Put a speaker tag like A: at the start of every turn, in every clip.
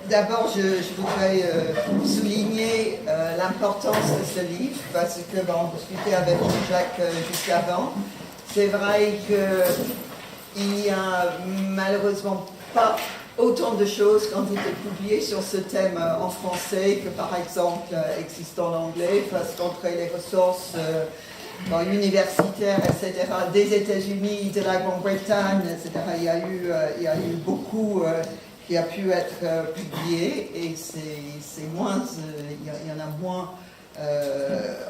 A: D'abord, je voudrais souligner l'importance de ce livre, parce que on discutait avec Jean-Jacques juste avant. C'est vrai qu'il n'y a malheureusement pas autant de choses qui ont été publiées sur ce thème en français que par exemple existent en anglais, parce qu'entre les ressources universitaires, etc., des États-Unis, de la Grande-Bretagne, etc., il y a eu beaucoup qui a pu être publié, et c'est moins, il y en a moins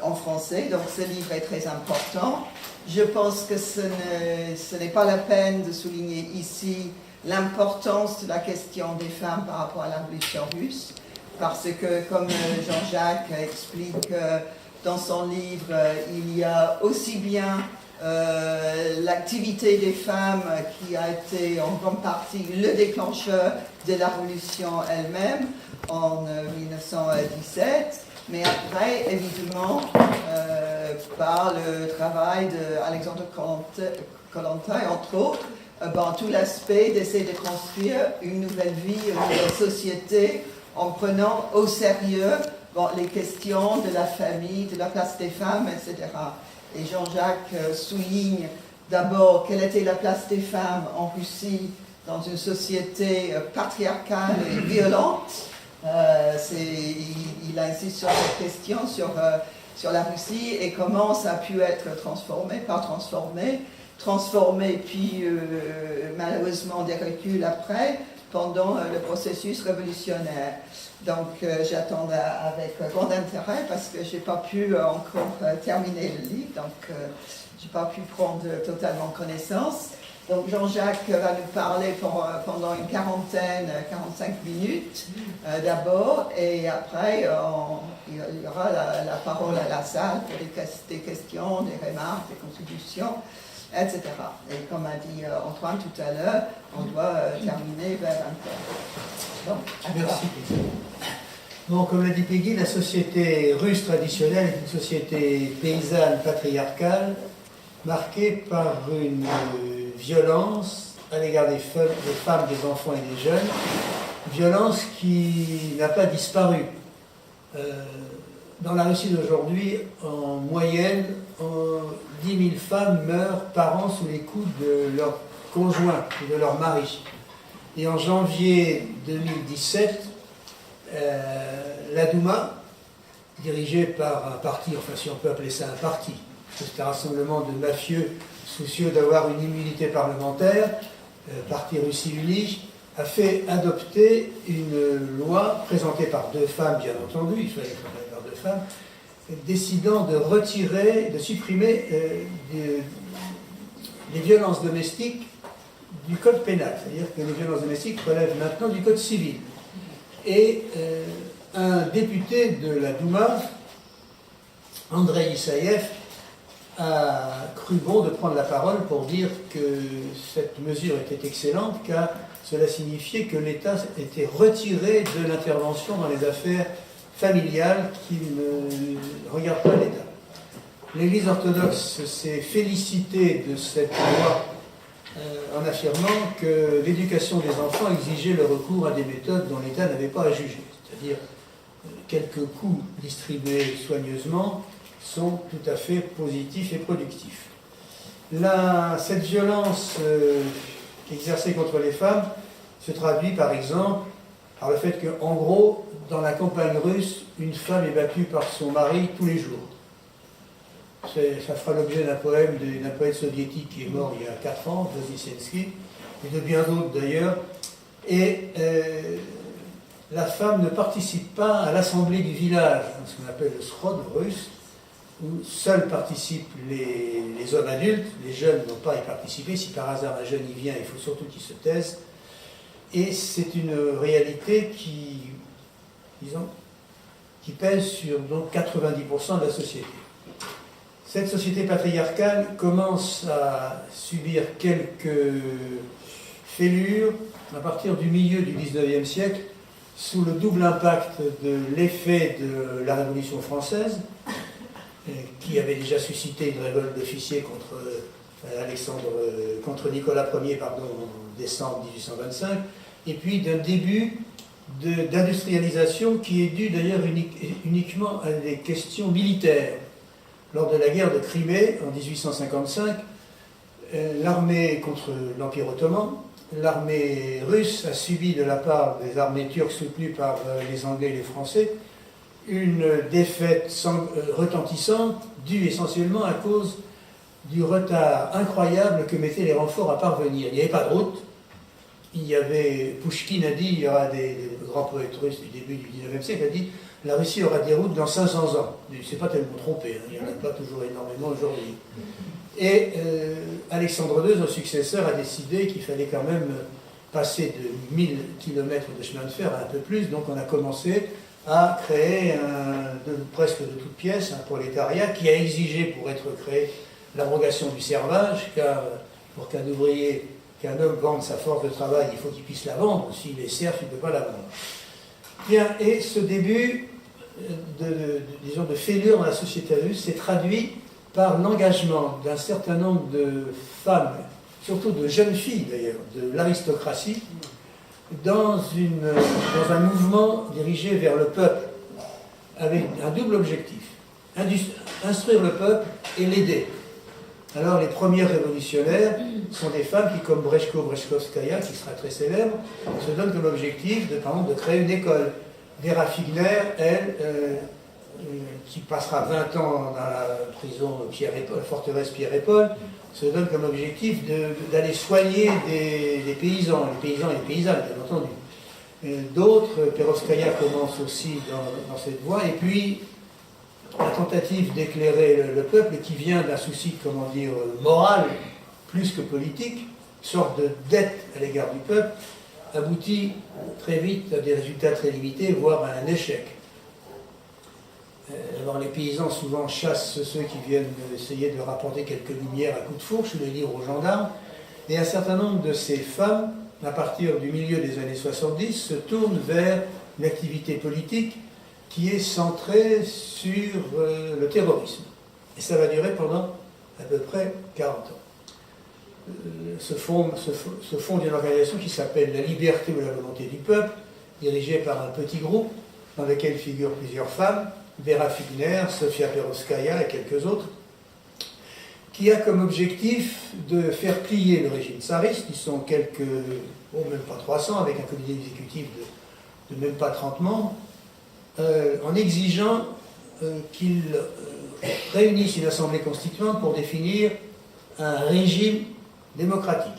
A: en français, donc ce livre est très important. Je pense que ce n'est pas la peine de souligner ici l'importance de la question des femmes par rapport à la révolution russe, parce que, comme Jean-Jacques explique dans son livre, il y a aussi bien l'activité des femmes qui a été en grande partie le déclencheur de la révolution elle-même en 1917, mais après, évidemment, par le travail d'Alexandre Kollontai, entre autres, tout l'aspect d'essayer de construire une nouvelle vie, une nouvelle société, en prenant au sérieux les questions de la famille, de la place des femmes, etc. Et Jean-Jacques souligne d'abord quelle était la place des femmes en Russie dans une société patriarcale et violente. Il insiste sur cette question, sur la Russie, et comment ça a pu être transformé, puis malheureusement des reculs après, pendant le processus révolutionnaire. Donc j'attends avec grand intérêt, parce que je n'ai pas pu encore terminer le livre, donc je n'ai pas pu prendre totalement connaissance. Donc Jean-Jacques va nous parler pendant une 45 minutes d'abord, et après il y aura la parole à la salle pour des questions, des remarques, des contributions, etc. Et comme a dit Antoine tout à l'heure, on doit terminer vers 20h. Donc,
B: merci. Bon, comme l'a dit Peggy, la société russe traditionnelle est une société paysanne patriarcale marquée par une violence à l'égard des femmes, des enfants et des jeunes, violence qui n'a pas disparu. Dans la Russie d'aujourd'hui, en moyenne, 10 000 femmes meurent par an sous les coups de leur conjoint et de leur mari. Et en janvier 2017, la Douma, dirigée par un parti, enfin si on peut appeler ça un parti, c'est un rassemblement de mafieux soucieux d'avoir une immunité parlementaire, Parti Russie Unie, a fait adopter une loi présentée par deux femmes, bien entendu, il fallait présenter par deux femmes, décidant de supprimer les violences domestiques du code pénal. C'est-à-dire que les violences domestiques relèvent maintenant du code civil. Et un député de la Douma, Andrei Issaïev, a cru bon de prendre la parole pour dire que cette mesure était excellente, car cela signifiait que l'État était retiré de l'intervention dans les affaires familiales qui ne regardent pas l'État. L'Église orthodoxe s'est félicitée de cette loi en affirmant que l'éducation des enfants exigeait le recours à des méthodes dont l'État n'avait pas à juger, c'est-à-dire quelques coups distribués soigneusement sont tout à fait positifs et productifs. Cette violence exercée contre les femmes se traduit par exemple par le fait qu'en gros, dans la campagne russe, une femme est battue par son mari tous les jours. Ça fera l'objet d'un poème d'un poète soviétique qui est mort il y a 4 ans, Voznitsensky, et de bien d'autres d'ailleurs. Et la femme ne participe pas à l'assemblée du village, ce qu'on appelle le srod russe, où seuls participent les hommes adultes, les jeunes n'ont pas à y participer. Si par hasard un jeune y vient, il faut surtout qu'il se taise. Et c'est une réalité qui pèse sur donc 90% de la société. Cette société patriarcale commence à subir quelques fêlures à partir du milieu du XIXe siècle, sous le double impact de l'effet de la Révolution française, qui avait déjà suscité une révolte d'officiers contre Nicolas Ier en décembre 1825, et puis d'un début d'industrialisation qui est due d'ailleurs uniquement à des questions militaires. Lors de la guerre de Crimée, en 1855, l'armée contre l'Empire ottoman, l'armée russe a subi de la part des armées turques soutenues par les Anglais et les Français une défaite retentissante due essentiellement à cause du retard incroyable que mettaient les renforts à parvenir. Il n'y avait pas de route. Il y avait, Pouchkine a dit, il y aura des grands poètes russes du début du 19e siècle, a dit la Russie aura des routes dans 500 ans. Il ne s'est pas tellement trompé, hein, il n'y en a pas toujours énormément aujourd'hui. Et Alexandre II, son successeur, a décidé qu'il fallait quand même passer de 1000 km de chemin de fer à un peu plus, donc on a commencé à créer presque de toutes pièces un prolétariat qui a exigé pour être créé l'abrogation du servage, car pour qu'un ouvrier, qu'un homme vende sa force de travail, il faut qu'il puisse la vendre. S'il est serf, il ne peut pas la vendre. Bien, et ce début de fêlure dans la société russe s'est traduit par l'engagement d'un certain nombre de femmes, surtout de jeunes filles d'ailleurs, de l'aristocratie, dans un mouvement dirigé vers le peuple, avec un double objectif, instruire le peuple et l'aider. Alors les premières révolutionnaires sont des femmes qui, comme Breshkovskaya, qui sera très célèbre, se donnent comme objectif par exemple, de créer une école. Vera Figner, elle, qui passera 20 ans dans la prison forteresse Pierre et Paul, se donne comme objectif d'aller soigner des paysans, les paysans et les paysannes, bien entendu. D'autres, Perovskaya commence aussi dans cette voie, et puis la tentative d'éclairer le peuple, qui vient d'un souci, comment dire, moral, plus que politique, sorte de dette à l'égard du peuple, aboutit très vite à des résultats très limités, voire à un échec. Alors les paysans souvent chassent ceux qui viennent essayer de leur apporter quelques lumières à coups de fourche, ou les livrent aux gendarmes, et un certain nombre de ces femmes, à partir du milieu des années 70, se tournent vers une activité politique qui est centrée sur le terrorisme. Et ça va durer pendant à peu près 40 ans. Se fonde une organisation qui s'appelle La Liberté ou la Volonté du Peuple, dirigée par un petit groupe dans lequel figurent plusieurs femmes, Vera Figner, Sofia Perovskaya et quelques autres, qui a comme objectif de faire plier le régime tsariste, qui sont quelques, même pas 300, avec un comité exécutif de même pas 30 membres, en exigeant qu'ils réunissent une assemblée constituante pour définir un régime démocratique.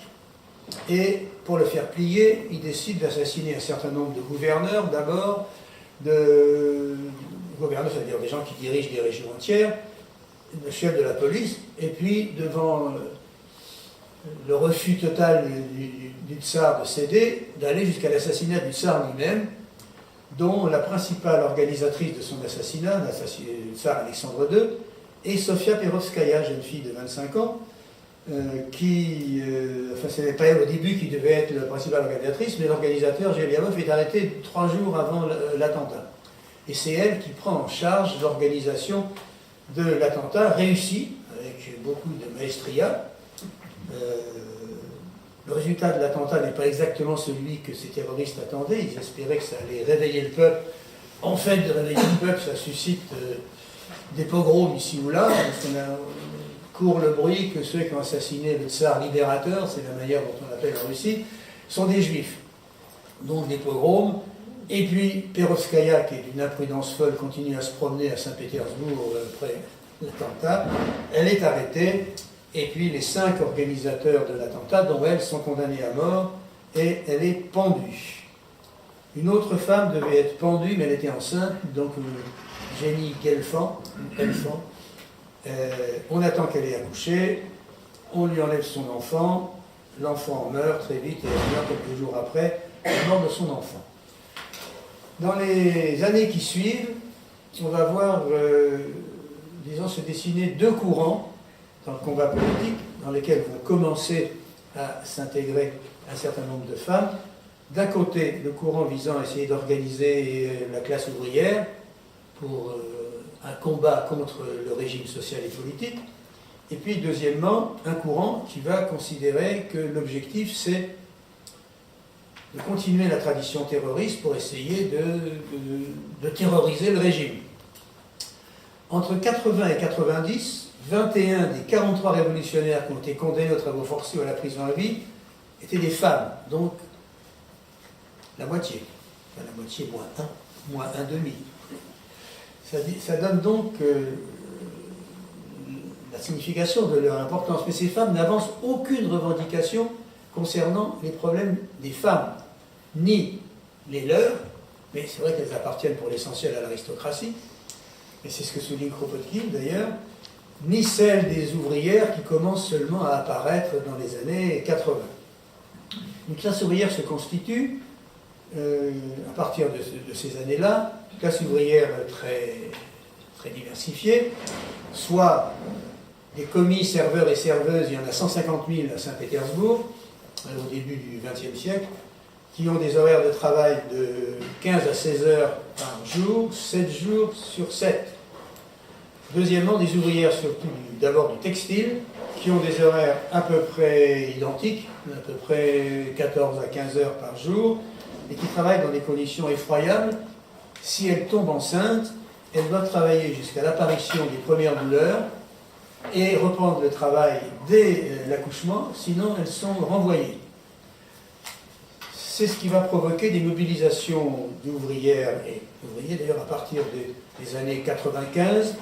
B: Et pour le faire plier, ils décident d'assassiner un certain nombre de gouverneurs, d'abord, gouverneurs, c'est-à-dire des gens qui dirigent des régions entières, le chef de la police, et puis devant le refus total du tsar de céder, d'aller jusqu'à l'assassinat du tsar lui-même, dont la principale organisatrice de son assassinat, le tsar Alexandre II, est Sofia Perovskaya, jeune fille de 25 ans, ce n'est pas elle au début qui devait être la principale organisatrice, mais l'organisateur, Geliamov, est arrêté 3 jours avant l'attentat. Et c'est elle qui prend en charge l'organisation de l'attentat, réussi, avec beaucoup de maestria. Le résultat de l'attentat n'est pas exactement celui que ces terroristes attendaient. Ils espéraient que ça allait réveiller le peuple. En fait, de réveiller le peuple, ça suscite des pogroms ici ou là. Court le bruit que ceux qui ont assassiné le tsar libérateur, c'est la manière dont on l'appelle en Russie, sont des juifs. Donc des pogroms. Et puis Perovskaya, qui est d'une imprudence folle, continue à se promener à Saint-Pétersbourg après l'attentat. Elle est arrêtée. Et puis les 5 organisateurs de l'attentat, dont elle, sont condamnés à mort, et elle est pendue. Une autre femme devait être pendue, mais elle était enceinte, donc Jenny Gelfand, on attend qu'elle ait accouché, on lui enlève son enfant, l'enfant meurt très vite, et elle meurt quelques jours après, la mort de son enfant. Dans les années qui suivent, on va voir, se dessiner 2 courants dans le combat politique, dans lesquels vont commencer à s'intégrer un certain nombre de femmes. D'un côté, le courant visant à essayer d'organiser la classe ouvrière pour un combat contre le régime social et politique. Et puis, deuxièmement, un courant qui va considérer que l'objectif, c'est de continuer la tradition terroriste pour essayer de terroriser le régime. Entre 80 et 90, 21 des 43 révolutionnaires qui ont été condamnés aux travaux forcés ou à la prison à vie étaient des femmes, donc la moitié. Enfin, la moitié moins un demi. Ça donne donc la signification de leur importance. Mais ces femmes n'avancent aucune revendication concernant les problèmes des femmes, ni les leurs, mais c'est vrai qu'elles appartiennent pour l'essentiel à l'aristocratie, et c'est ce que souligne Kropotkin d'ailleurs, ni celles des ouvrières qui commencent seulement à apparaître dans les années 80. Une classe ouvrière se constitue, à partir de ces années-là, une classe ouvrière très diversifiée, soit des commis, serveurs et serveuses, il y en a 150 000 à Saint-Pétersbourg, au début du XXe siècle, qui ont des horaires de travail de 15 à 16 heures par jour, 7 jours sur 7. Deuxièmement, des ouvrières, surtout d'abord du textile, qui ont des horaires à peu près identiques, à peu près 14 à 15 heures par jour, et qui travaillent dans des conditions effroyables. Si elles tombent enceintes, elles doivent travailler jusqu'à l'apparition des premières douleurs et reprendre le travail dès l'accouchement, sinon elles sont renvoyées. C'est ce qui va provoquer des mobilisations d'ouvrières et d'ouvriers, d'ailleurs à partir des années 95,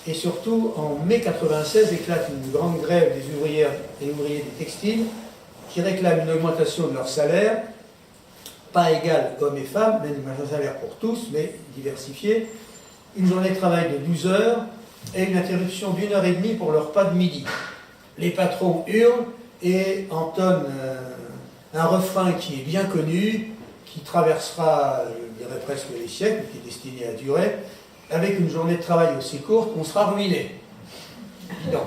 B: et surtout en mai 96 éclate une grande grève des ouvrières et ouvriers des textiles qui réclament une augmentation de leur salaire, pas égale hommes et femmes, mais un salaire pour tous, mais diversifié, une journée de travail de 12 heures et une interruption d'1 heure et demie pour le repas de midi. Les patrons hurlent et entonnent un refrain qui est bien connu, qui traversera, je dirais presque les siècles, qui est destiné à durer, avec une journée de travail aussi courte, on sera ruiné. Donc,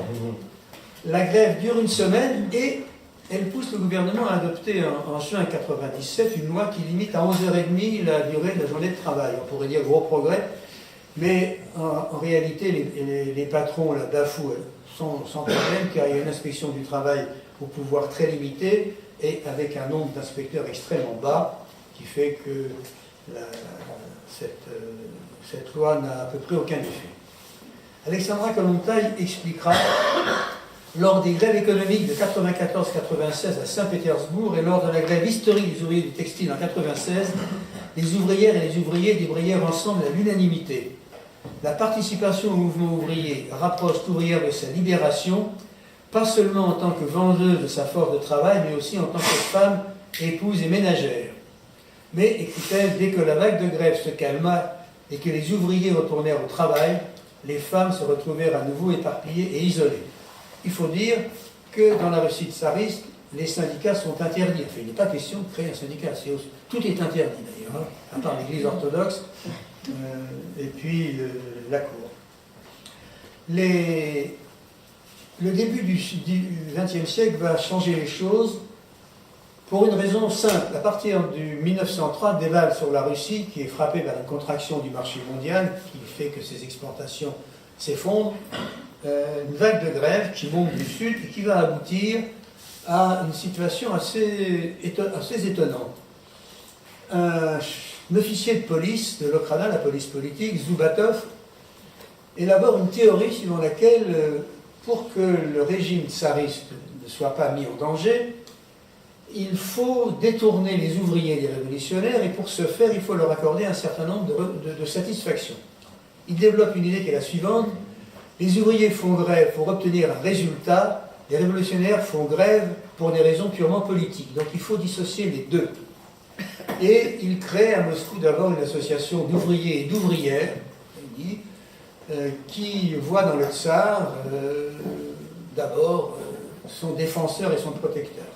B: la grève dure une semaine et elle pousse le gouvernement à adopter en juin 1997 une loi qui limite à 11h30 la durée de la journée de travail. On pourrait dire gros progrès, mais en réalité, les patrons la bafouent sans problème, car il y a une inspection du travail au pouvoir très limité et avec un nombre d'inspecteurs extrêmement bas, qui fait que cette loi n'a à peu près aucun effet. Alexandra Kollontai expliquera, lors des grèves économiques de 94-96 à Saint-Pétersbourg et lors de la grève historique des ouvriers du textile en 96, les ouvrières et les ouvriers débrayèrent ensemble à l'unanimité. La participation au mouvement ouvrier rapproche l'ouvrière de sa libération, pas seulement en tant que vendeuse de sa force de travail, mais aussi en tant que femme, épouse et ménagère. Mais, écrit-elle, dès que la vague de grève se calma et que les ouvriers retournèrent au travail, les femmes se retrouvèrent à nouveau éparpillées et isolées. Il faut dire que dans la Russie tsariste, les syndicats sont interdits. Enfin, il n'est pas question de créer un syndicat. Tout est interdit d'ailleurs, à part l'Église orthodoxe et puis la cour. Le début du XXe siècle va changer les choses pour une raison simple. À partir de 1903, dévale sur la Russie, qui est frappée par une contraction du marché mondial, qui fait que ses exportations s'effondrent, une vague de grève qui monte du sud et qui va aboutir à une situation assez étonnante. Un officier de police de l'Okhrana, la police politique, Zoubatov, élabore une théorie suivant laquelle, pour que le régime tsariste ne soit pas mis en danger, il faut détourner les ouvriers des révolutionnaires et pour ce faire, il faut leur accorder un certain nombre de satisfactions. Il développe une idée qui est la suivante. Les ouvriers font grève pour obtenir un résultat, les révolutionnaires font grève pour des raisons purement politiques. Donc il faut dissocier les deux. Et il crée à Moscou d'abord une association d'ouvriers et d'ouvrières, qui voit dans le tsar d'abord son défenseur et son protecteur.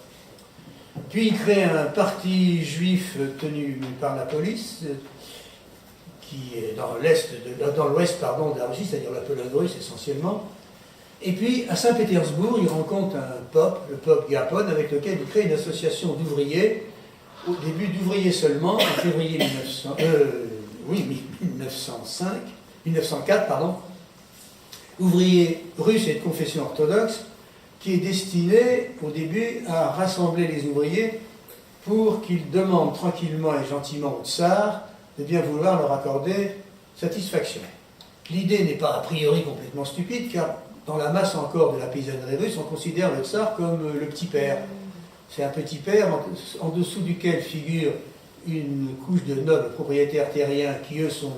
B: Puis il crée un parti juif tenu par la police, qui est dans l'ouest de la Russie, c'est-à-dire la Pologne russe essentiellement. Et puis à Saint-Pétersbourg, il rencontre un pope, le pope Gapon, avec lequel il crée une association d'ouvriers, au début d'ouvriers seulement, en février 1904, ouvriers russes et de confession orthodoxe, qui est destiné au début à rassembler les ouvriers pour qu'il demande tranquillement et gentiment au tsar de bien vouloir leur accorder satisfaction. L'idée n'est pas a priori complètement stupide, car dans la masse encore de la paysannerie russe, on considère le tsar comme le petit père. C'est un petit père en dessous duquel figure une couche de nobles propriétaires terriens qui, eux, sont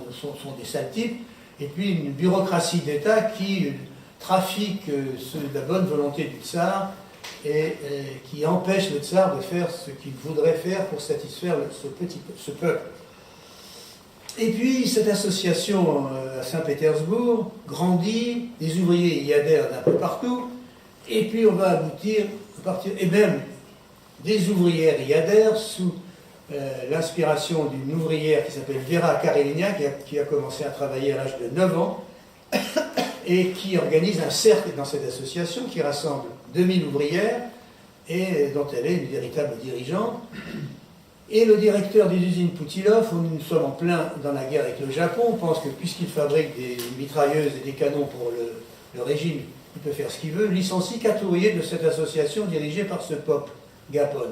B: des sales types, et puis une bureaucratie d'État qui trafique la bonne volonté du tsar et qui empêche le tsar de faire ce qu'il voudrait faire pour satisfaire ce peuple. Et puis cette association à Saint-Pétersbourg grandit, les ouvriers y adhèrent d'un peu partout, et puis on va aboutir, et même des ouvrières y adhèrent sous l'inspiration d'une ouvrière qui s'appelle Vera Karenina, qui a commencé à travailler à l'âge de 9 ans, et qui organise un cercle dans cette association qui rassemble 2000 ouvrières et dont elle est une véritable dirigeante. Et le directeur des usines Poutilov, où nous sommes en plein dans la guerre avec le Japon, on pense que puisqu'il fabrique des mitrailleuses et des canons pour le régime, il peut faire ce qu'il veut, licencie 4 ouvriers de cette association dirigée par ce Pop Gapon.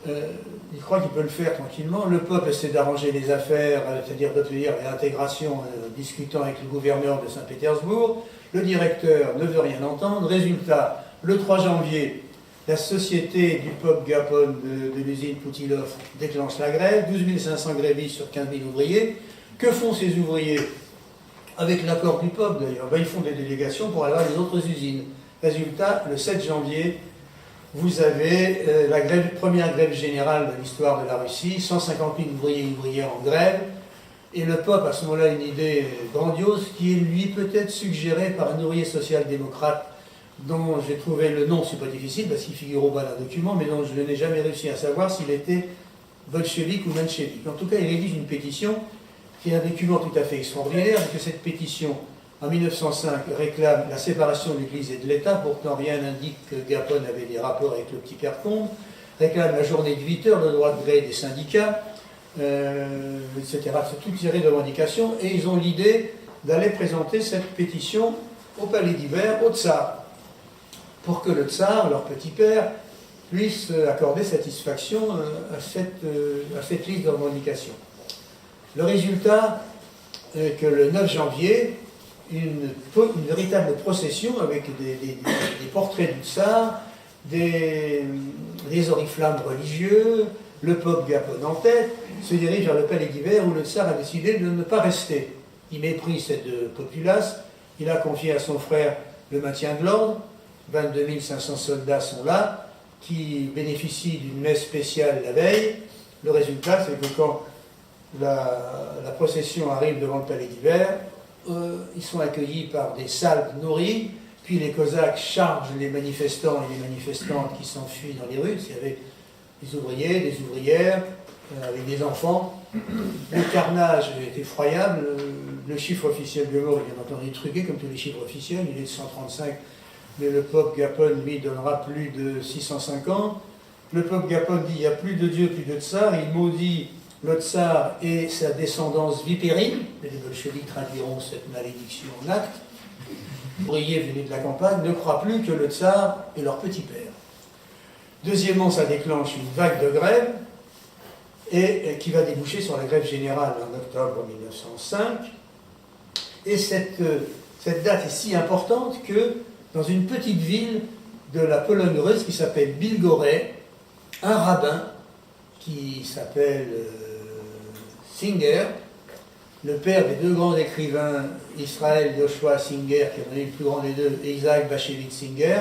B: Il croit qu'il peut le faire tranquillement. Le peuple essaie d'arranger les affaires, c'est-à-dire d'obtenir l'intégration en discutant avec le gouverneur de Saint-Pétersbourg. Le directeur ne veut rien entendre. Résultat, le 3 janvier, la société du peuple Gapon de l'usine Poutilov déclenche la grève. 12 500 grévistes sur 15 000 ouvriers. Que font ces ouvriers? Avec l'accord du peuple d'ailleurs, ils font des délégations pour aller voir les autres usines. Résultat, le 7 janvier, vous avez la première grève générale de l'histoire de la Russie, 150 000 ouvriers et ouvrières en grève, et le peuple, à ce moment-là, une idée grandiose qui est, lui, peut-être suggérée par un ouvrier social-démocrate dont j'ai trouvé le nom, c'est pas difficile, parce qu'il figure au bas d'un document, mais dont je n'ai jamais réussi à savoir s'il était bolchevique ou menchevique. En tout cas, il rédige une pétition qui est un document tout à fait extraordinaire, parce que cette pétition, en 1905, réclame la séparation de l'Église et de l'État, pourtant rien n'indique que Gapon avait des rapports avec le petit père Combe, réclame la journée de 8 heures, le droit de gré des syndicats, etc. C'est toute série de revendications, et ils ont l'idée d'aller présenter cette pétition au palais d'hiver, au tsar, pour que le tsar, leur petit père, puisse accorder satisfaction à cette liste de revendications. Le résultat est que le 9 janvier, une véritable procession avec des portraits du tsar, des oriflammes religieux, le peuple Gapon en tête, se dirige vers le palais d'hiver où le tsar a décidé de ne pas rester. Il méprise cette populace, il a confié à son frère le maintien de l'ordre, 22 500 soldats sont là, qui bénéficient d'une messe spéciale la veille. Le résultat, c'est que quand la procession arrive devant le palais d'hiver, ils sont accueillis par des salves nourries, puis les Cosaques chargent les manifestants et les manifestantes qui s'enfuient dans les rues. Il y avait des ouvriers, des ouvrières, avec des enfants. Le carnage est effroyable. Le chiffre officiel de mort est bien entendu truqué, comme tous les chiffres officiels. Il est de 135, mais le peuple Gapon, lui, donnera plus de 650. Le peuple Gapon dit il n'y a plus de Dieu, plus de tsar. Il maudit le tsar et sa descendance vipérine, et les bolcheviks traduiront cette malédiction en acte. Les ouvriers venus de la campagne ne croient plus que le tsar est leur petit père. Deuxièmement, ça déclenche une vague de grève, et qui va déboucher sur la grève générale en octobre 1905. Et cette date est si importante que dans une petite ville de la Pologne russe qui s'appelle Bilgoraj, un rabbin qui s'appelle Singer, le père des deux grands écrivains, Israël Joshua Singer, qui est le plus grand des deux, et Isaac Bashevis Singer,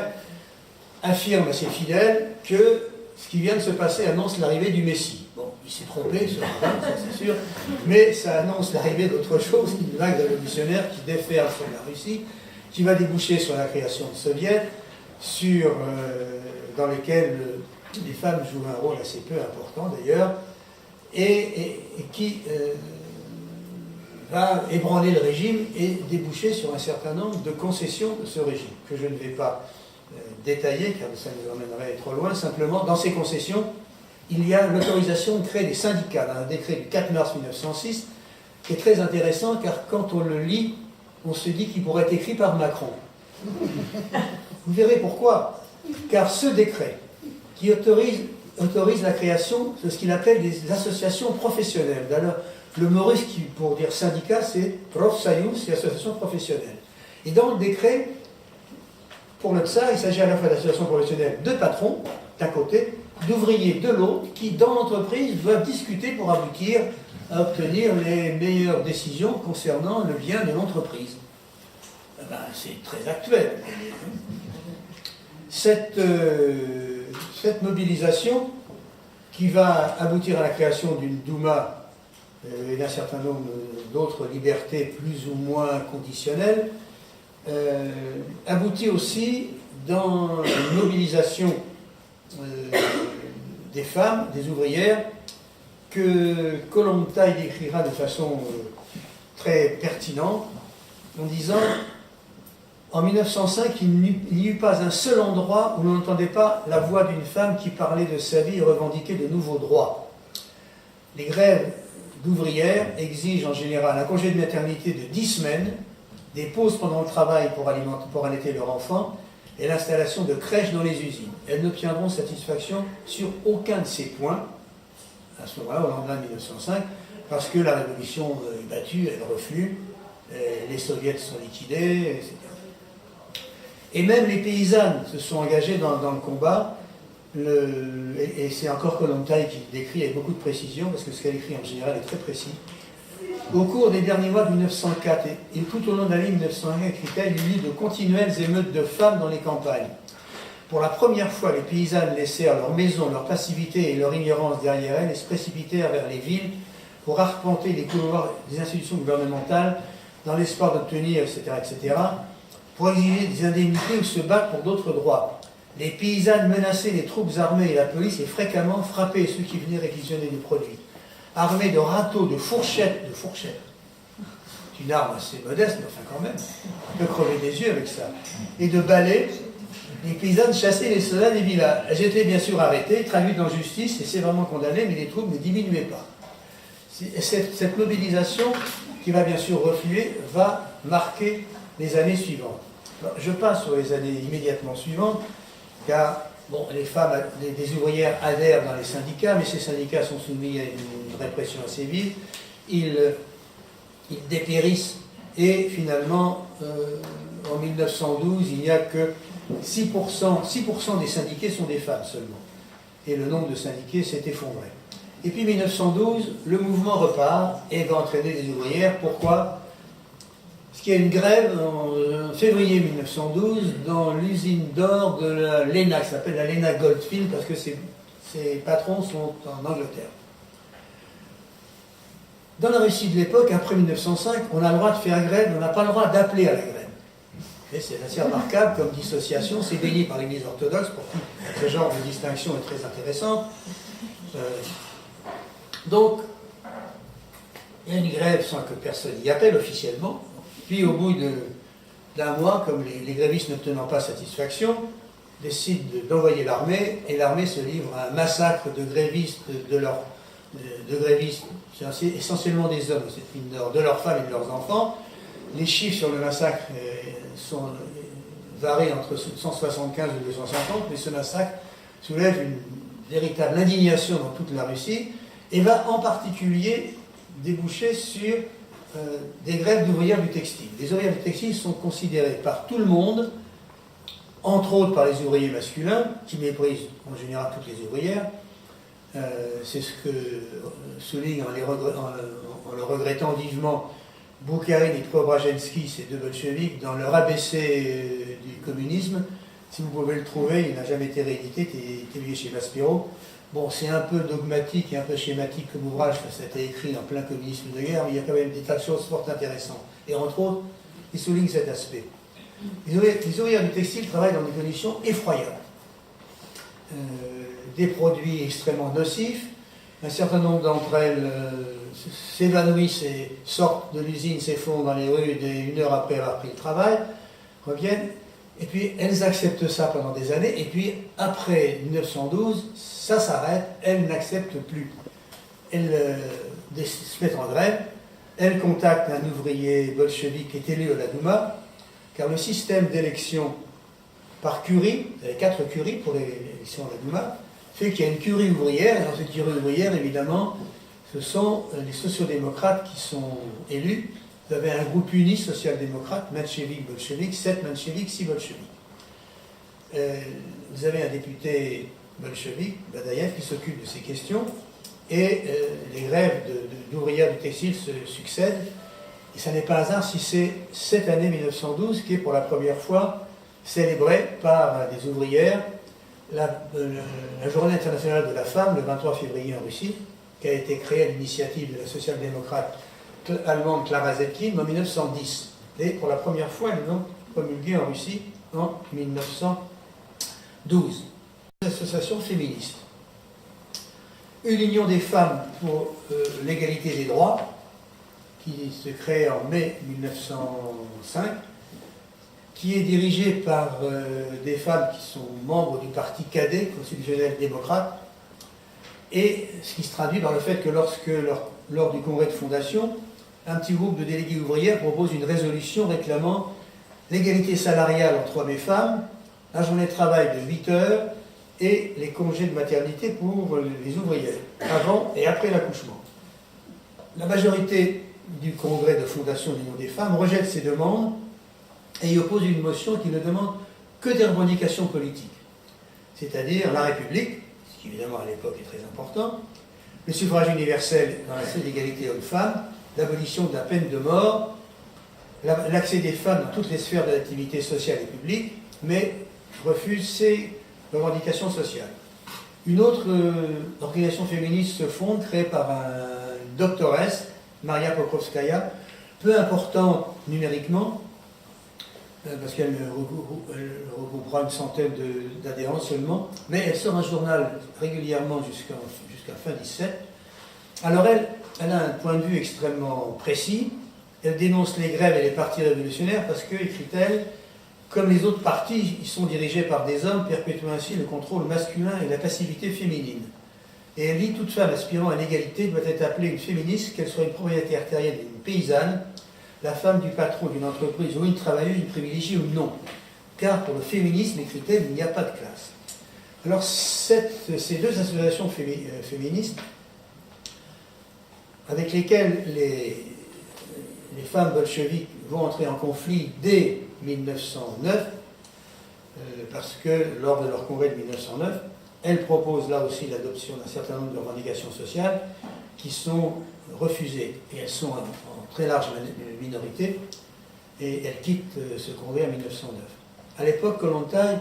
B: affirme à ses fidèles que ce qui vient de se passer annonce l'arrivée du Messie. Bon, il s'est trompé, ce rabbin, ça c'est sûr, mais ça annonce l'arrivée d'autre chose, une vague révolutionnaire qui déferle sur la Russie, qui va déboucher sur la création de soviets, dans lesquels les femmes jouent un rôle assez peu important d'ailleurs, et qui va ébranler le régime et déboucher sur un certain nombre de concessions de ce régime, que je ne vais pas détailler, car ça nous emmènerait trop loin. Simplement, dans ces concessions, il y a l'autorisation de créer des syndicats, dans un décret du 4 mars 1906, qui est très intéressant, car quand on le lit, on se dit qu'il pourrait être écrit par Macron. Vous verrez pourquoi. Car ce décret, qui autorise autorise la création de ce qu'il appelle des associations professionnelles. D'ailleurs, le maurice pour dire syndicat, c'est profsayus, c'est association professionnelle. Et dans le décret, pour le tsar, il s'agit à la fois d'associations professionnelles de patrons, d'un côté, d'ouvriers de l'autre, qui, dans l'entreprise, doivent discuter pour aboutir à obtenir les meilleures décisions concernant le bien de l'entreprise. Eh ben, c'est très actuel. Cette mobilisation, qui va aboutir à la création d'une Douma et d'un certain nombre d'autres libertés plus ou moins conditionnelles, aboutit aussi dans une mobilisation des femmes, des ouvrières, que Kollontai décrira de façon très pertinente en disant: en 1905, il n'y eut pas un seul endroit où l'on n'entendait pas la voix d'une femme qui parlait de sa vie et revendiquait de nouveaux droits. Les grèves d'ouvrières exigent en général un congé de maternité de 10 semaines, des pauses pendant le travail pour allaiter leur enfant et l'installation de crèches dans les usines. Elles n'obtiendront satisfaction sur aucun de ces points, à ce moment-là, au lendemain de 1905, parce que la révolution est battue, elle reflue, les soviets sont liquidés, etc. Et même les paysannes se sont engagées dans le combat, et c'est encore Kollontai qui décrit avec beaucoup de précision, parce que ce qu'elle écrit en général est très précis. Au cours des derniers mois de 1904 et tout au long de l'année 1901, écrit-elle, il y eut de continuelles émeutes de femmes dans les campagnes. Pour la première fois, les paysannes laissèrent leur maison, leur passivité et leur ignorance derrière elles et se précipitèrent vers les villes pour arpenter les couloirs des institutions gouvernementales dans l'espoir d'obtenir, etc., pour exiger des indemnités ou se battre pour d'autres droits. Les paysannes menaçaient les troupes armées et la police et fréquemment frappaient ceux qui venaient réquisitionner des produits. Armés de râteaux, de fourchettes, c'est une arme assez modeste, mais enfin quand même, on peut crever des yeux avec ça, et de balais, les paysannes chassaient les soldats des villages. Elles étaient bien sûr arrêtées, traduites en justice et sévèrement condamnées, mais les troupes ne diminuaient pas. Cette mobilisation, qui va bien sûr refluer, va marquer les années suivantes. Alors, je passe sur les années immédiatement suivantes, car bon, les femmes, des ouvrières adhèrent dans les syndicats, mais ces syndicats sont soumis à une répression assez vive. Ils dépérissent et finalement, en 1912, il n'y a que 6% des syndiqués sont des femmes seulement. Et le nombre de syndiqués s'est effondré. Et puis 1912, le mouvement repart et va entraîner des ouvrières. Pourquoi ? Parce qu'il y a une grève en février 1912 dans l'usine d'or de la Lena, qui s'appelle la Lena Goldfield, parce que ses patrons sont en Angleterre. Dans la Russie de l'époque, après 1905, on a le droit de faire grève, mais on n'a pas le droit d'appeler à la grève. Et c'est assez remarquable comme dissociation, c'est béni par l'Église orthodoxe, pour qui ce genre de distinction est très intéressante. Donc, il y a une grève sans que personne y appelle officiellement. Puis au bout d'un mois, comme les grévistes n'obtenant pas satisfaction, décident d'envoyer l'armée, et l'armée se livre à un massacre de grévistes, de grévistes, c'est essentiellement des hommes, cette mine d'or, de leurs femmes et de leurs enfants. Les chiffres sur le massacre varient entre 175 et 250, mais ce massacre soulève une véritable indignation dans toute la Russie, et va en particulier déboucher sur des grèves d'ouvrières du textile. Les ouvrières du textile sont considérées par tout le monde, entre autres par les ouvriers masculins, qui méprisent en général toutes les ouvrières. C'est ce que souligne en le regrettant vivement Boukharine et Preobrazhensky, ces deux bolcheviks, dans leur ABC du communisme. Si vous pouvez le trouver, il n'a jamais été réédité, il est publié chez Maspero. Bon, c'est un peu dogmatique et un peu schématique comme ouvrage, parce que ça a été écrit en plein communisme de guerre, mais il y a quand même des tas de choses fort intéressantes. Et entre autres, il souligne cet aspect. Les ouvrières du textile travaillent dans des conditions effroyables. Des produits extrêmement nocifs. Un certain nombre d'entre elles s'évanouissent et sortent de l'usine, s'effondrent dans les rues une heure après avoir pris le travail, reviennent. Et puis elles acceptent ça pendant des années, et puis après 1912, ça s'arrête, elles n'acceptent plus. Elles se mettent en grève, elles contactent un ouvrier bolchevique qui est élu à la Douma, car le système d'élection par curie, il y avait 4 curies pour l'élection à la Douma, fait qu'il y a une curie ouvrière, et dans cette curie ouvrière, évidemment, ce sont les sociodémocrates qui sont élus. Vous avez un groupe uni social-démocrate, mencheviks, bolcheviks, 7 mencheviks, 6 bolcheviks. Vous avez un député bolchevique, Badaïev, qui s'occupe de ces questions, et les grèves d'ouvrières du textile se succèdent. Et ça n'est pas hasard si c'est cette année 1912 qui est pour la première fois célébrée par des ouvrières la Journée internationale de la femme, le 23 février en Russie, qui a été créée à l'initiative de la social-démocrate allemande Clara Zetkin en 1910. Et pour la première fois, elles l'ont promulguée en Russie en 1912. Une association féministe. Une union des femmes pour l'égalité des droits, qui se crée en mai 1905, qui est dirigée par des femmes qui sont membres du parti cadet, constitutionnel démocrate, et ce qui se traduit par le fait que lors du congrès de fondation, un petit groupe de délégués ouvrières propose une résolution réclamant l'égalité salariale entre hommes et femmes, la journée de travail de 8 heures et les congés de maternité pour les ouvrières, avant et après l'accouchement. La majorité du congrès de fondation de l'Union des femmes rejette ces demandes et y oppose une motion qui ne demande que des revendications politiques, c'est-à-dire la République, ce qui évidemment à l'époque est très important, le suffrage universel dans la seule égalité hommes-femmes, l'abolition de la peine de mort, l'accès des femmes dans toutes les sphères de l'activité sociale et publique, mais refuse ces revendications sociales. Une autre organisation féministe se fonde, créée par une doctoresse, Maria Pokrovskaya, peu importante numériquement, parce qu'elle regroupera une centaine d'adhérents seulement, mais elle sort un journal régulièrement jusqu'à fin 17. Alors elle a un point de vue extrêmement précis, elle dénonce les grèves et les partis révolutionnaires parce que, écrit-elle, comme les autres partis, ils sont dirigés par des hommes, perpétuant ainsi le contrôle masculin et la passivité féminine. Et elle dit, toute femme aspirant à l'égalité doit être appelée une féministe, qu'elle soit une propriétaire terrienne ou une paysanne, la femme du patron d'une entreprise ou une travailleuse, une privilégiée ou non. Car pour le féminisme, écrit-elle, il n'y a pas de classe. Alors ces deux associations féministes, avec lesquelles les femmes bolcheviques vont entrer en conflit dès 1909, parce que lors de leur congrès de 1909, elles proposent là aussi l'adoption d'un certain nombre de revendications sociales qui sont refusées. Et elles sont en très large minorité, et elles quittent ce congrès en 1909. À l'époque, Kollontai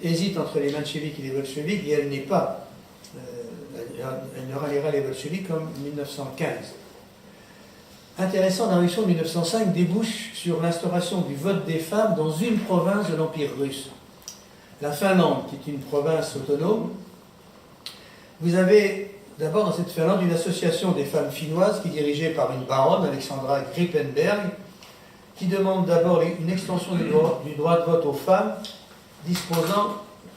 B: hésite entre les mencheviks et les bolcheviks, et elle n'est pas. Elle ne ralliera les bolcheviks qu'en 1915. Intéressant, la révolution de 1905 débouche sur l'instauration du vote des femmes dans une province de l'Empire russe. La Finlande, qui est une province autonome. Vous avez d'abord dans cette Finlande une association des femmes finnoises qui est dirigée par une baronne, Alexandra Gripenberg, qui demande d'abord une extension du droit de vote aux femmes disposant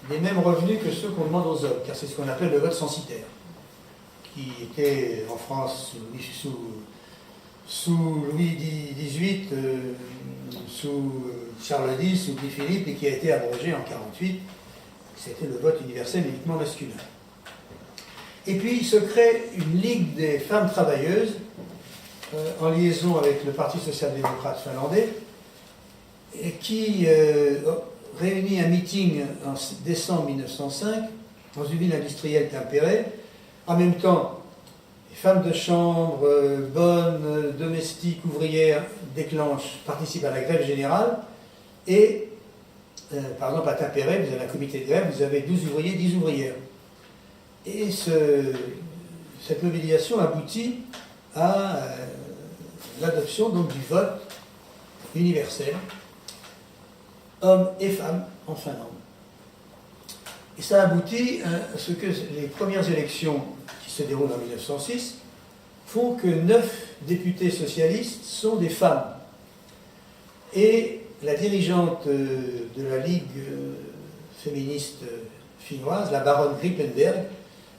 B: des mêmes revenus que ceux qu'on demande aux hommes, car c'est ce qu'on appelle le vote censitaire, qui était en France sous Louis XVIII, sous Charles X, sous Louis-Philippe, et qui a été abrogé en 1948. C'était le vote universel uniquement masculin. Et puis il se crée une ligue des femmes travailleuses en liaison avec le Parti social-démocrate finlandais, et qui réunit un meeting en décembre 1905 dans une ville industrielle tempérée. En même temps, les femmes de chambre, bonnes, domestiques, ouvrières, participent à la grève générale. Et, par exemple, à Tempéré, vous avez un comité de grève, vous avez 12 ouvriers, 10 ouvrières. Et cette mobilisation aboutit à l'adoption donc du vote universel, hommes et femmes en Finlande. Et ça aboutit à ce que les premières élections qui se déroulent en 1906 font que 9 députés socialistes sont des femmes. Et la dirigeante de la Ligue féministe finnoise, la baronne Gripenberg,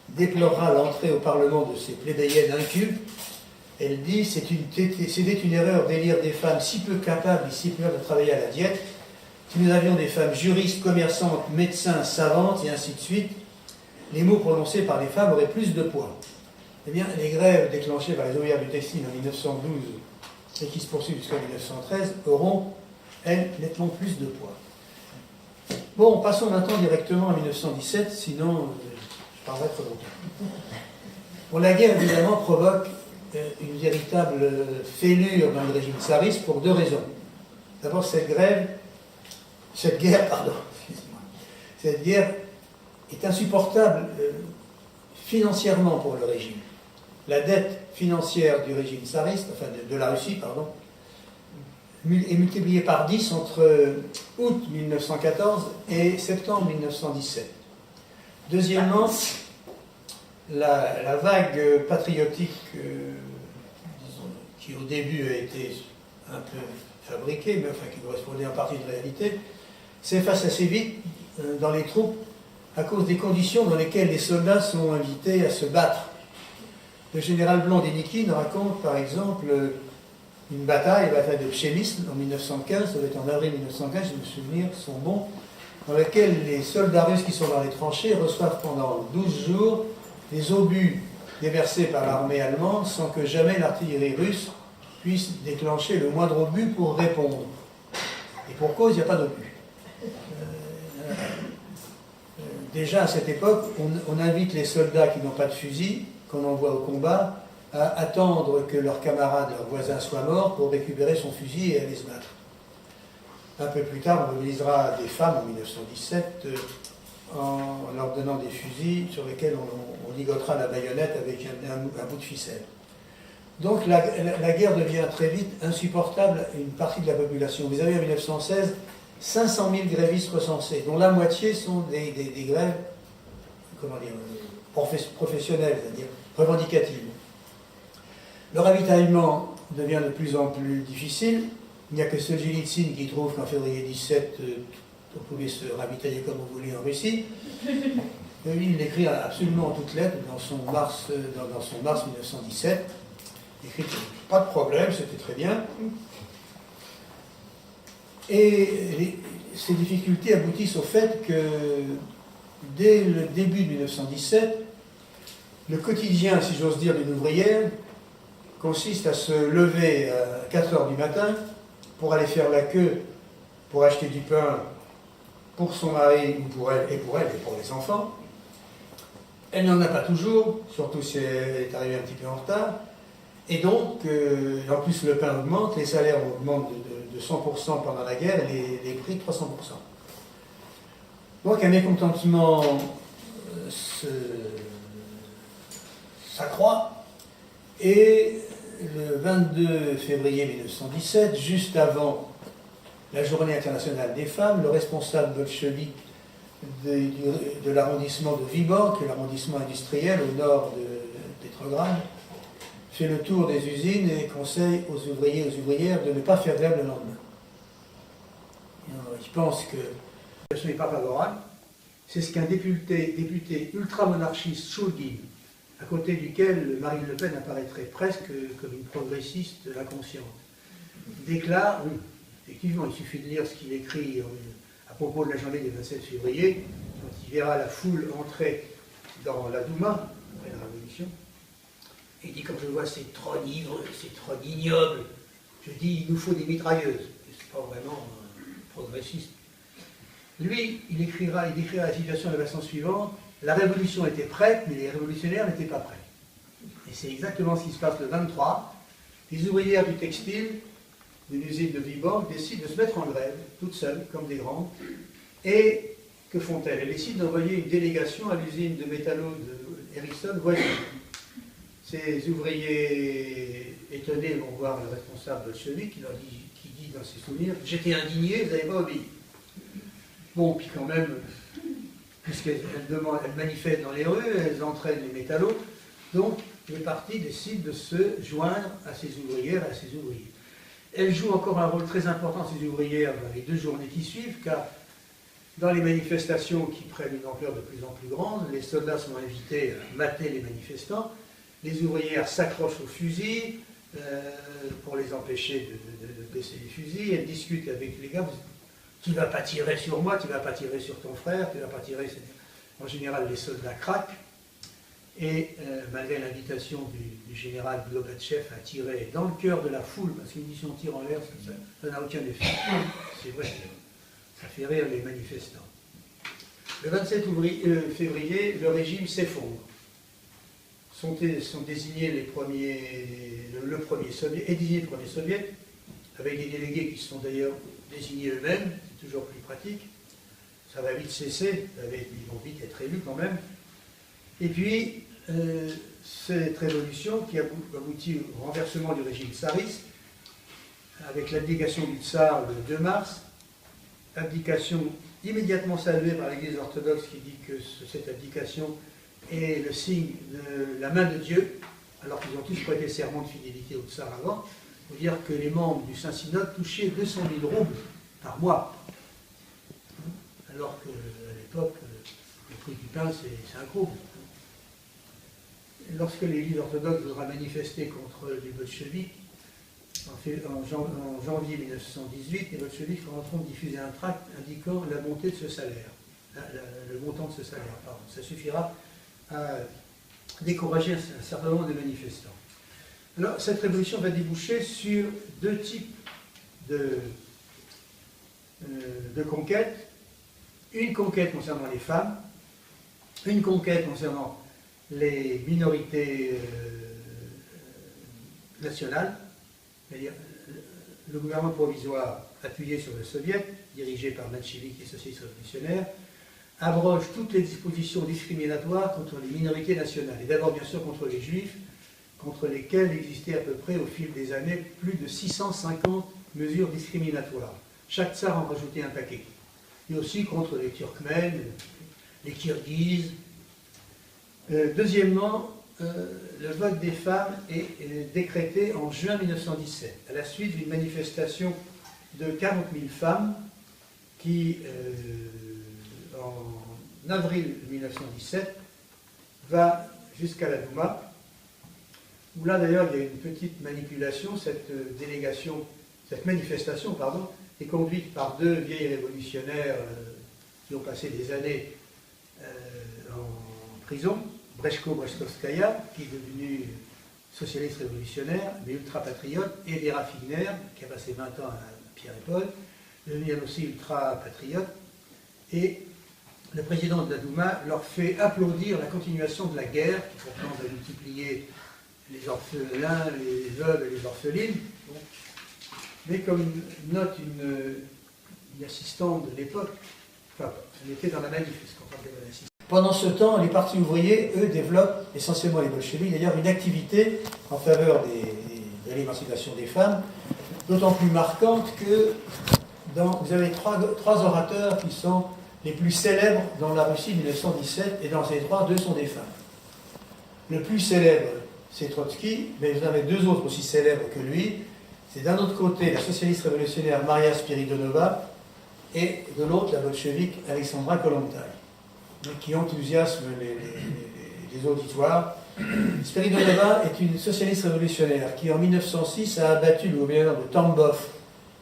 B: déplorera l'entrée au Parlement de ces plébéiennes incultes. Elle dit « C'était une erreur d'élire des femmes si peu capables et si peu de travailler à la diète. Si nous avions des femmes juristes, commerçantes, médecins, savantes, et ainsi de suite, les mots prononcés par les femmes auraient plus de poids. Eh bien, les grèves déclenchées par les ouvrières du textile en 1912 et qui se poursuivent jusqu'en 1913 auront, elles, nettement plus de poids. Bon, passons maintenant directement à 1917, sinon je parlerai trop longtemps. Bon, la guerre, évidemment, provoque une véritable fêlure dans le régime tsariste pour deux raisons. D'abord, cette guerre est insupportable financièrement pour le régime. La dette financière du régime tsariste, enfin de la Russie, pardon, est multipliée par 10 entre août 1914 et septembre 1917. Deuxièmement, la vague patriotique, disons, qui au début a été un peu fabriquée, mais enfin qui correspondait en partie de réalité, s'efface assez vite dans les troupes à cause des conditions dans lesquelles les soldats sont invités à se battre. Le général Blanc-Dénikine raconte par exemple une bataille, la bataille de Pchemisl en 1915, ça doit être en avril 1915, si mes souvenirs sont bons, dans laquelle les soldats russes qui sont dans les tranchées reçoivent pendant 12 jours des obus déversés par l'armée allemande sans que jamais l'artillerie russe puisse déclencher le moindre obus pour répondre. Et pour cause, il n'y a pas d'obus. Déjà à cette époque, on invite les soldats qui n'ont pas de fusil, qu'on envoie au combat, à attendre que leurs camarades, leurs voisins soient morts pour récupérer son fusil et aller se battre. Un peu plus tard, on mobilisera des femmes en 1917 en leur donnant des fusils sur lesquels on ligotera la baïonnette avec un bout de ficelle. Donc la guerre devient très vite insupportable à une partie de la population. Vous avez en 1916 500 000 grévistes recensés, dont la moitié sont des grèves, comment dire, professionnelles, c'est-à-dire revendicatives. Le ravitaillement devient de plus en plus difficile. Il n'y a que Solzhenitsyn qui trouve qu'en février 17, on pouvait se ravitailler comme on voulait en Russie. Il l'écrit absolument en toutes lettres dans son mars 1917. Il écrit que pas de problème, c'était très bien. Et ces difficultés aboutissent au fait que dès le début de 1917, le quotidien, si j'ose dire, d'une ouvrière consiste à se lever à 4 heures du matin pour aller faire la queue pour acheter du pain pour son mari ou pour elle et pour les enfants. Elle n'en a pas toujours, surtout si elle est arrivée un petit peu en retard. Et donc, en plus le pain augmente, les salaires augmentent de 100% pendant la guerre et les prix de 300%. Donc un mécontentement s'accroît et le 22 février 1917, juste avant la journée internationale des femmes, le responsable bolchevique de l'arrondissement de Vyborg, qui est l'arrondissement industriel au nord de Petrograd, fait le tour des usines et conseille aux ouvriers et aux ouvrières de ne pas faire grève le lendemain. Je pense que la situation n'est pas favorable. C'est ce qu'un député ultramonarchiste, Shulgin, à côté duquel Marine Le Pen apparaîtrait presque comme une progressiste inconsciente, déclare, oui, effectivement, il suffit de lire ce qu'il écrit à propos de la journée du 27 février, quand il verra la foule entrer dans la Douma, après la Révolution. Il dit, quand je vois ces trônes ivres, ces trônes ignobles, je dis, il nous faut des mitrailleuses. C'est pas vraiment progressiste. Lui, il décrira la situation de la façon suivante. La révolution était prête, mais les révolutionnaires n'étaient pas prêts. Et c'est exactement ce qui se passe le 23. Les ouvrières du textile de l'usine de Vyborg décident de se mettre en grève, toutes seules, comme des grandes. Et que font-elles? Elles décident d'envoyer une délégation à l'usine de métallo de Ericsson voisine. Ces ouvriers étonnés vont voir le responsable bolchevique qui dit dans ses souvenirs « J'étais indigné, vous n'avez pas obéi ». Bon, puis quand même, puisqu'elles manifestent dans les rues, elles entraînent les métallos, donc les partis décident de se joindre à ces ouvrières et à ces ouvriers. Elles jouent encore un rôle très important, ces ouvrières, dans les 2 journées qui suivent, car dans les manifestations qui prennent une ampleur de plus en plus grande, les soldats sont invités à mater les manifestants, les ouvrières s'accrochent aux fusils pour les empêcher de baisser les fusils, elles discutent avec les gars, tu ne vas pas tirer sur moi, tu ne vas pas tirer sur ton frère, tu ne vas pas tirer... En général, les soldats craquent, et malgré l'invitation du général Gorbatchev à tirer dans le cœur de la foule, parce qu'il dit si on tire en l'air, ça n'a aucun effet. C'est vrai, ça fait rire les manifestants. Le 27 février, le régime s'effondre. Sont désignés le premier soviet, est désigné le premier soviet, avec des délégués qui se sont d'ailleurs désignés eux-mêmes, c'est toujours plus pratique. Ça va vite cesser, ils vont vite être élus quand même. Et puis, cette révolution qui aboutit au renversement du régime tsariste, avec l'abdication du tsar le 2 mars, abdication immédiatement saluée par l'Église orthodoxe qui dit que cette abdication est le signe de la main de Dieu, alors qu'ils ont tous prêté serment de fidélité au tsar avant. Il faut dire que les membres du Saint-Synode touchaient 200 000 roubles par mois, alors qu'à l'époque, le prix du pain, c'est un gros. Lorsque l'Église orthodoxe voudra manifester contre les bolcheviks, en janvier 1918, les bolcheviks feront diffuser un tract indiquant la montée de ce salaire, le montant de ce salaire. Pardon. Ça suffira à décourager un certain nombre de manifestants. Alors, cette révolution va déboucher sur deux types de conquêtes. Une conquête concernant les femmes, une conquête concernant les minorités nationales, c'est-à-dire le gouvernement provisoire appuyé sur le soviet, dirigé par Menchevik et socialistes révolutionnaires, abroge toutes les dispositions discriminatoires contre les minorités nationales, et d'abord bien sûr contre les juifs, contre lesquels existait à peu près au fil des années plus de 650 mesures discriminatoires. Chaque tsar en rajoutait un paquet. Et aussi contre les Turkmènes, les Kirghizes. Deuxièmement, le vote des femmes est décrété en juin 1917, à la suite d'une manifestation de 40 000 femmes qui, en avril 1917, va jusqu'à la Douma, où là d'ailleurs il y a une petite manipulation. Cette manifestation est conduite par deux vieilles révolutionnaires qui ont passé des années en prison, Breshko-Breshkovskaya, qui est devenue socialiste révolutionnaire, mais ultra-patriote, et Vera Figner, qui a passé 20 ans à Pierre et Paul, devenue elle aussi ultra-patriote, et le président de la Douma leur fait applaudir la continuation de la guerre, qui pourtant va multiplier les orphelins, les veuves et les orphelines. Bon. Mais comme note une assistante de l'époque, enfin, elle était dans la manif, ce qu'on parlait de l'assistante. Pendant ce temps, les partis ouvriers, eux, développent, essentiellement les bolcheviks, d'ailleurs, une activité en faveur de l'émancipation des femmes, d'autant plus marquante que vous avez trois orateurs qui sont les plus célèbres dans la Russie de 1917, et dans ces trois, deux sont des femmes. Le plus célèbre, c'est Trotsky, mais vous en avez deux autres aussi célèbres que lui. C'est d'un autre côté la socialiste révolutionnaire Maria Spiridonova, et de l'autre la bolchevique Alexandra Kollontai, qui enthousiasment les auditoires. Spiridonova est une socialiste révolutionnaire qui, en 1906, a abattu le gouverneur de Tambov,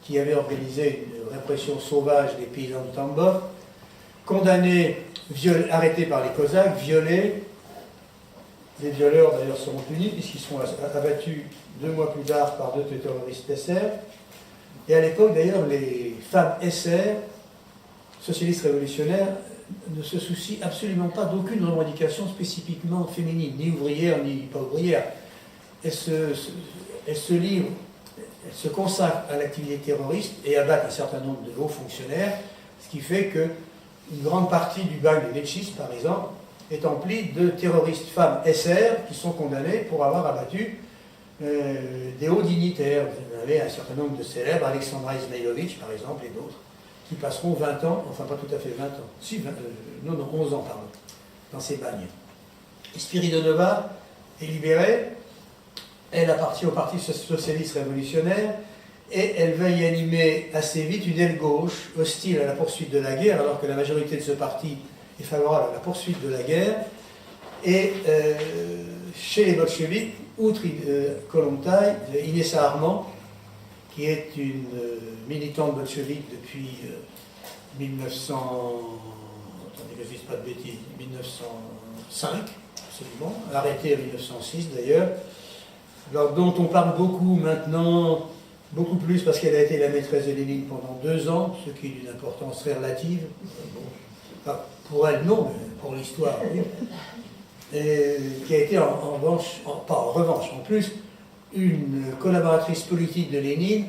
B: qui avait organisé une répression sauvage des paysans de Tambov, condamné, arrêté par les Cosaques, violé. Les violeurs, d'ailleurs, seront punis, puisqu'ils seront abattus 2 mois plus tard par 2 terroristes SR. Et à l'époque, d'ailleurs, les femmes SR, socialistes révolutionnaires, ne se soucient absolument pas d'aucune revendication spécifiquement féminine, ni ouvrière, ni pas ouvrière. Elles se livrent, elles se consacrent à l'activité terroriste et abattent un certain nombre de hauts fonctionnaires, ce qui fait qu'une grande partie du bagne de Netchis, par exemple, est emplie de terroristes femmes SR qui sont condamnées pour avoir abattu des hauts dignitaires. Vous avez un certain nombre de célèbres, Alexandra Izmailovitch par exemple, et d'autres, qui passeront 20 ans, enfin pas tout à fait 20 ans, si, 11 ans, pardon, dans ces bagnes. Spiridonova est libérée, elle appartient au Parti socialiste révolutionnaire, et elle va y animer assez vite une aile gauche, hostile à la poursuite de la guerre, alors que la majorité de ce parti est favorable à la poursuite de la guerre. Et chez les bolcheviks, outre Kollontai, Inessa Armand, qui est une militante bolchevique depuis 1900, attendez que je ne dise pas de bêtises, 1905, absolument, arrêtée en 1906 d'ailleurs, dont on parle beaucoup maintenant, beaucoup plus parce qu'elle a été la maîtresse de Lénine pendant 2 ans, ce qui est d'une importance très relative. Bon, pour elle, non, mais pour l'histoire, oui. Et qui a été en plus, une collaboratrice politique de Lénine,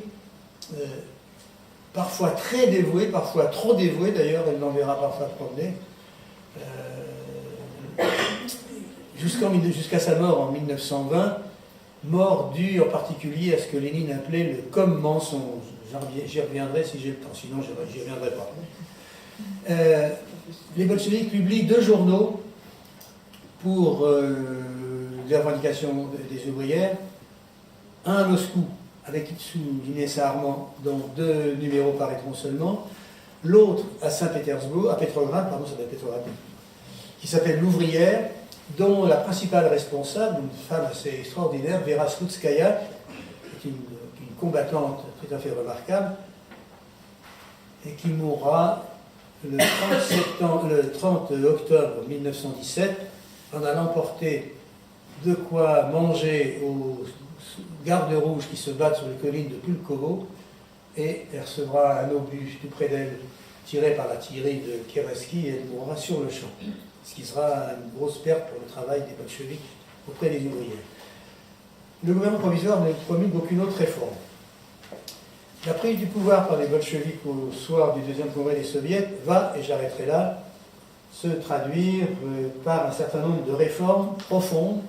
B: parfois très dévouée, parfois trop dévouée, d'ailleurs, elle l'enverra parfois promener, jusqu'à sa mort en 1920, mort due en particulier à ce que Lénine appelait le comme mensonge. J'y reviendrai si j'ai le temps, sinon j'y reviendrai pas. Les bolcheviks publient 2 journaux pour les revendications des ouvrières, un à Moscou, avec sous Inès Armand, dont 2 numéros paraîtront seulement, l'autre à Petrograd, qui s'appelle L'Ouvrière, dont la principale responsable, une femme assez extraordinaire, Vera Slutskaya, qui est une combattante tout à fait remarquable, et qui mourra le 30 octobre 1917 en allant porter de quoi manger aux gardes rouges qui se battent sur les collines de Pulkovo, et elle recevra un obus tout près d'elle tiré par l'artillerie de Kereski, et elle mourra sur le champ, ce qui sera une grosse perte pour le travail des bolcheviks auprès des ouvriers. Le gouvernement provisoire ne promulgue aucune autre réforme. La prise du pouvoir par les bolcheviks au soir du 2e congrès des soviets va, et j'arrêterai là, se traduire par un certain nombre de réformes profondes,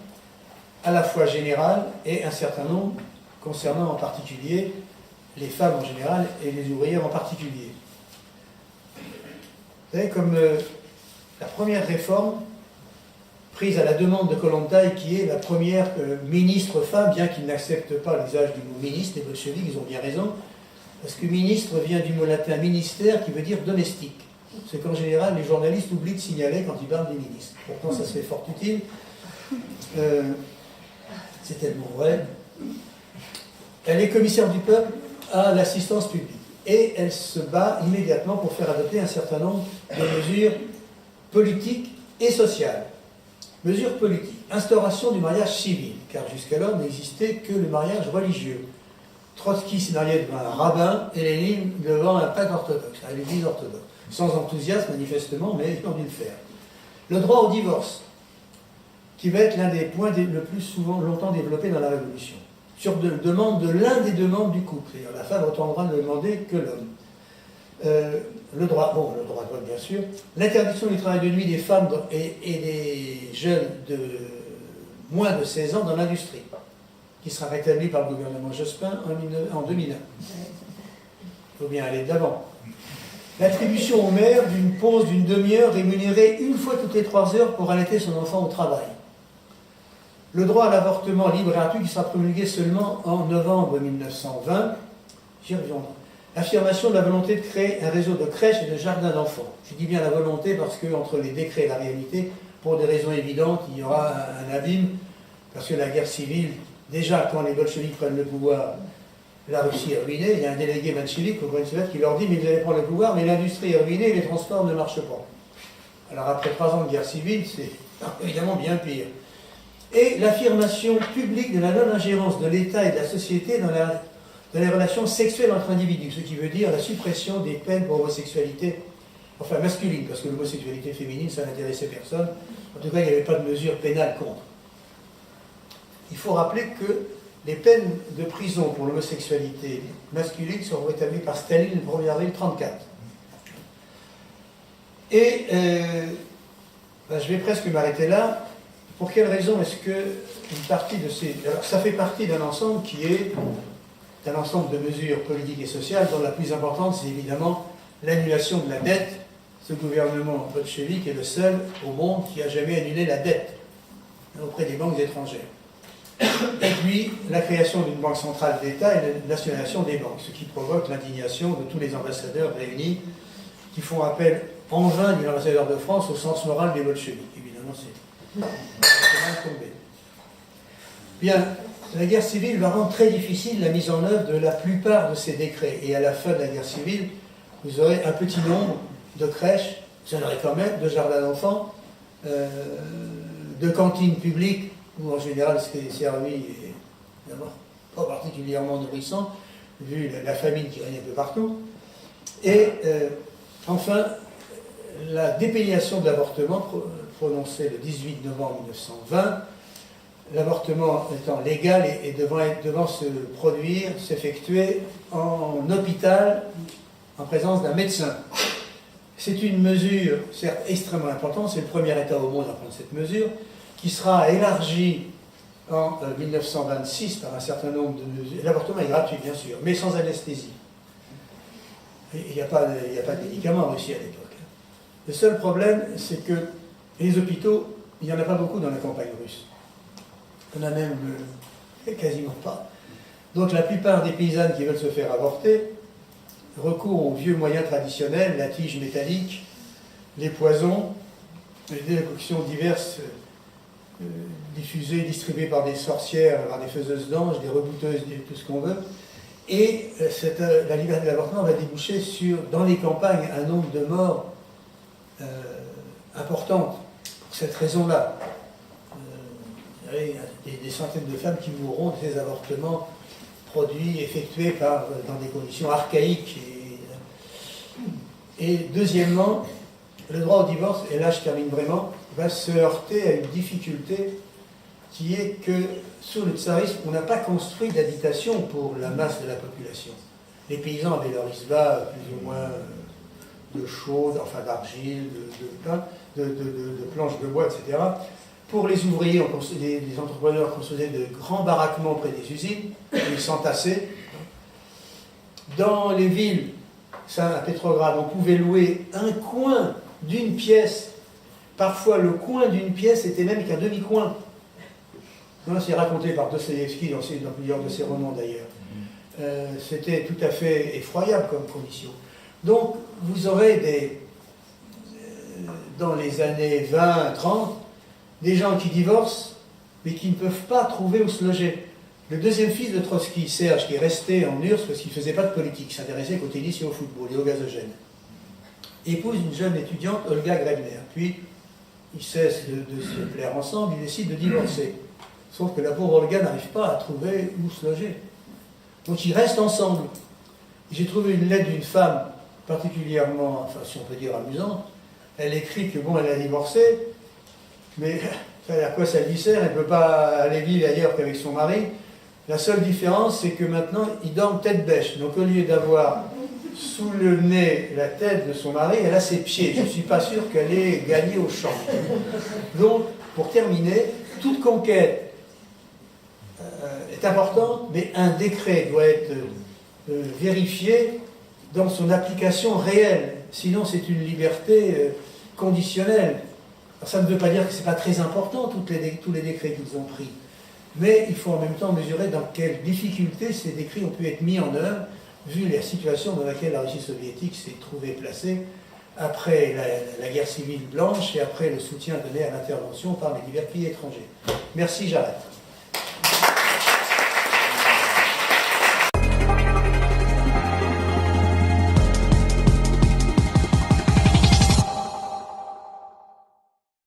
B: à la fois générales et un certain nombre concernant en particulier les femmes en général et les ouvrières en particulier. Vous savez, comme la première réforme prise à la demande de Kollontai, qui est la première ministre femme, bien qu'il n'accepte pas l'usage du mot ministre, les bolcheviks, ils ont bien raison, parce que ministre vient du mot latin ministère, qui veut dire domestique. C'est qu'en général, les journalistes oublient de signaler quand ils parlent des ministres. Pourtant, ça se fait fort utile. C'est tellement vrai. Elle est commissaire du peuple à l'assistance publique. Et elle se bat immédiatement pour faire adopter un certain nombre de mesures politiques et sociales. Mesures politiques. Instauration du mariage civil, car jusqu'alors n'existait que le mariage religieux. Trotsky s'est marié devant un rabbin et Lénine devant un prêtre orthodoxe, à l'église orthodoxe. Sans enthousiasme, manifestement, mais ils ont dû le faire. Le droit au divorce, qui va être l'un des points le plus souvent longtemps développés dans la Révolution, sur demande de l'un des 2 membres du couple. C'est-à-dire, la femme entendra ne demander que l'homme. Le droit de vote, bien sûr. L'interdiction du travail de nuit des femmes et des jeunes de moins de 16 ans dans l'industrie, qui sera rétabli par le gouvernement Jospin en 2001. Il faut bien aller de l'avant. L'attribution aux mères d'une pause d'une demi-heure rémunérée une fois toutes les 3 heures pour allaiter son enfant au travail. Le droit à l'avortement libre et gratuit qui sera promulgué seulement en novembre 1920. J'y reviendrai. Affirmation de la volonté de créer un réseau de crèches et de jardins d'enfants. Je dis bien la volonté parce que entre les décrets et la réalité, pour des raisons évidentes, il y aura un abîme, parce que la guerre civile, déjà quand les bolcheviks prennent le pouvoir, la Russie est ruinée, il y a un délégué bolchevique au Grand Soviet qui leur dit « mais vous allez prendre le pouvoir, mais l'industrie est ruinée et les transports ne marchent pas ». Alors après 3 ans de guerre civile, c'est évidemment bien pire. Et l'affirmation publique de la non-ingérence de l'État et de la société dans les relations sexuelles entre individus, ce qui veut dire la suppression des peines pour homosexualité, enfin masculine, parce que l'homosexualité féminine, ça n'intéressait personne. En tout cas, il n'y avait pas de mesure pénale contre. Il faut rappeler que les peines de prison pour l'homosexualité masculine seront établies par Staline le 1er avril 1934. Et je vais presque m'arrêter là. Pour quelle raison est-ce que une partie de ces... Alors, ça fait partie d'un ensemble qui est un ensemble de mesures politiques et sociales dont la plus importante, c'est évidemment l'annulation de la dette. Ce gouvernement bolchevique est le seul au monde qui a jamais annulé la dette auprès des banques étrangères. Et puis, la création d'une banque centrale d'État et la nationalisation des banques, ce qui provoque l'indignation de tous les ambassadeurs réunis qui font appel en vain, dit l'ambassadeur de France, au sens moral des bolcheviks. Évidemment, c'est mal tombé. Bien, la guerre civile va rendre très difficile la mise en œuvre de la plupart de ces décrets. Et à la fin de la guerre civile, vous aurez un petit nombre de crèches, vous en aurez quand même, de jardins d'enfants, de cantines publiques, où en général ce qui est servi est d'abord pas particulièrement nourrissant, vu la famine qui règne un peu partout. Et enfin, la dépénalisation de l'avortement prononcée le 18 novembre 1920, l'avortement étant légal et devant se produire, s'effectuer en hôpital en présence d'un médecin. C'est une mesure, certes extrêmement importante, c'est le premier État au monde à prendre cette mesure, qui sera élargie en 1926 par un certain nombre de mesures. L'avortement est gratuit, bien sûr, mais sans anesthésie. Il n'y a pas de médicaments en Russie à l'époque. Le seul problème, c'est que les hôpitaux, il n'y en a pas beaucoup dans la campagne russe. Il n'y en a même quasiment pas. Donc la plupart des paysannes qui veulent se faire avorter recourent aux vieux moyens traditionnels, la tige métallique, les poisons, les décoctions diverses diffusées, distribuées par des sorcières, par des faiseuses d'anges, des rebouteuses, tout ce qu'on veut. Et la liberté de l'avortement va déboucher sur, dans les campagnes, un nombre de morts importantes pour cette raison-là. Il y a des centaines de femmes qui mourront de ces avortements produits, effectués dans des conditions archaïques. Et deuxièmement, le droit au divorce, et là je termine vraiment, va se heurter à une difficulté qui est que sous le tsarisme, on n'a pas construit d'habitation pour la masse de la population. Les paysans avaient leur isba plus ou moins de chaude, enfin d'argile, de planches de bois, etc. Pour les ouvriers, les entrepreneurs construisaient de grands baraquements près des usines, ils s'entassaient. Dans les villes, à Petrograd, on pouvait louer un coin d'une pièce. Parfois, le coin d'une pièce était même qu'un demi-coin. C'est raconté par Dostoïevski dans plusieurs de ses romans d'ailleurs. C'était tout à fait effroyable comme condition. Donc, vous aurez dans les années 20-30, des gens qui divorcent, mais qui ne peuvent pas trouver où se loger. Le deuxième fils de Trotsky, Serge, qui est resté en URSS parce qu'il ne faisait pas de politique, il s'intéressait qu'au tennis et au football et au gazogène, épouse une jeune étudiante, Olga Grebner. Puis, ils cessent de se plaire ensemble, ils décident de divorcer. Sauf que la pauvre Olga n'arrive pas à trouver où se loger. Donc ils restent ensemble. J'ai trouvé une lettre d'une femme particulièrement, enfin si on peut dire amusante. Elle écrit que bon, elle a divorcé, mais à quoi ça lui sert? Elle ne peut pas aller vivre ailleurs qu'avec son mari. La seule différence, c'est que maintenant, ils dorment tête bêche. Donc au lieu d'avoir sous le nez la tête de son mari, elle a ses pieds. Je ne suis pas sûr qu'elle ait gagné au champ. Donc, pour terminer, toute conquête est importante, mais un décret doit être vérifié dans son application réelle. Sinon, c'est une liberté conditionnelle. Alors, ça ne veut pas dire que ce n'est pas très important, tous les décrets qu'ils ont pris. Mais il faut en même temps mesurer dans quelles difficultés ces décrets ont pu être mis en œuvre, vu la situation dans laquelle la Russie soviétique s'est trouvée placée après la guerre civile blanche et après le soutien donné à l'intervention par les divers pays étrangers. Merci, j'arrête.